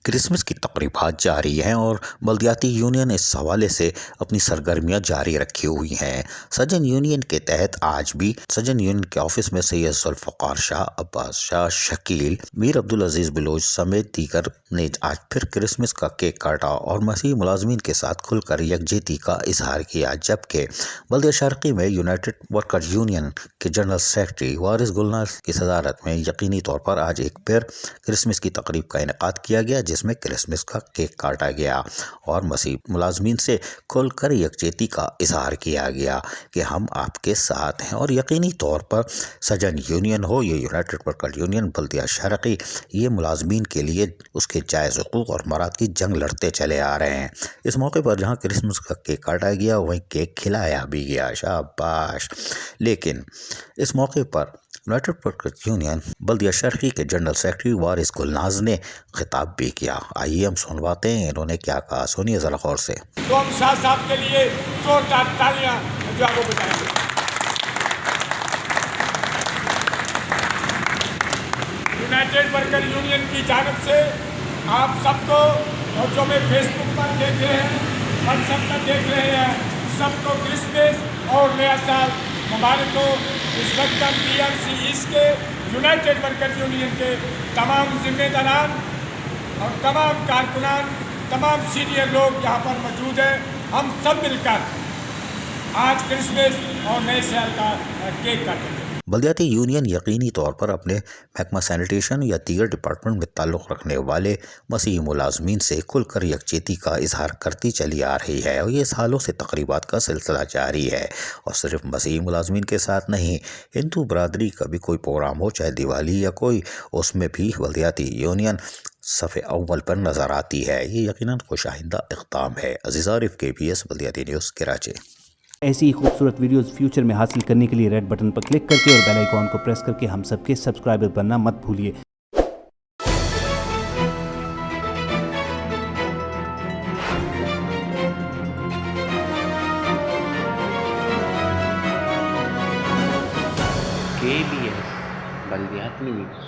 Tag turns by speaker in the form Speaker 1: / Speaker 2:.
Speaker 1: Christmas کی تقریبات جاری ہیں اور بلدیاتی یونین اس حوالے سے اپنی سرگرمیاں جاری رکھی ہوئی ہیں۔ سجن یونین کے تحت آج بھی سجن یونین کے آفس میں سید ذوالفقار شاہ، عباس شاہ، شکیل، میر عبدالعزیز بلوچ سمیت دیگر نے آج پھر کرسمس کا کیک کاٹا اور مسیحی ملازمین کے ساتھ کھل کر یکجہتی کا اظہار کیا، جبکہ بلدیہ شرقی میں یونائیٹڈ ورکر یونین کے جنرل سیکرٹری وارث گلنار کی صدارت میں یقینی طور پر آج ایک پھر کرسمس کی تقریب کا انعقاد کیا گیا، جس میں کرسمس کا کیک کاٹا گیا اور مسیحی ملازمین سے کھل کر یکجہتی کا اظہار کیا گیا کہ ہم آپ کے ساتھ ہیں، اور یقینی طور پر سجن یونین ہو یا یونائیٹڈ ورکر یونین بلدیہ شرقی، یہ ملازمین کے لیے اس کے جائز حقوق اور مراد کی جنگ لڑتے چلے آ رہے ہیں۔ اس موقع پر جہاں کرسمس کا کیک کاٹا گیا وہیں کیک کھلایا بھی گیا، شاباش۔ لیکن اس موقع پر یونائیٹڈ ورکر یونین بلدیہ شرقی کے جنرل سیکرٹری وارث گلناز نے خطاب بھی کیا۔ آئیے ہم سنواتے ہیں انہوں نے کیا کہا، سنیے ذرا غور سے۔
Speaker 2: تو ہم شاہ صاحب کے لیے زوردار تالیاں جو آپ کو بتائیں گے۔ یونائیٹڈ ورکر یونین کی جانب سے آپ سب کو، اور جو میں فیس بک پر دیکھ رہے ہیں، واٹس ایپ پر دیکھ رہے ہیں، سب کو کرسمس اور نیا سال مبارک ہو۔ اس وقت ہم PMC ایسٹ کے یونائیٹڈ ورکر یونین کے تمام ذمہ داران اور تمام کارکنان، تمام سینئر لوگ یہاں پر موجود ہیں۔ ہم سب مل کر آج کرسمس اور نئے سال کا کیک کاٹیں گے۔
Speaker 1: بلدیاتی یونین یقینی طور پر اپنے محکمہ سینیٹیشن یا دیگر ڈپارٹمنٹ میں تعلق رکھنے والے مسیحی ملازمین سے کھل کر یکجہتی کا اظہار کرتی چلی آ رہی ہے، اور یہ سالوں سے تقریبات کا سلسلہ جاری ہے، اور صرف مسیحی ملازمین کے ساتھ نہیں، ہندو برادری کا بھی کوئی پروگرام ہو، چاہے دیوالی یا کوئی، اس میں بھی بلدیاتی یونین صف اول پر نظر آتی ہے۔ یہ یقیناً خوش آئندہ اقدام ہے۔ عزیز عارف، KBS بلدیاتی نیوز، کراچی۔
Speaker 3: ایسی ہی خوبصورت ویڈیوز فیوچر میں حاصل کرنے کے لیے ریڈ بٹن پر کلک کر کے اور بیل آئیکن کو پریس کر کے ہم سب کے سبسکرائبر بننا مت بھولیے۔
Speaker 4: KBS بلدیاتی نیوز۔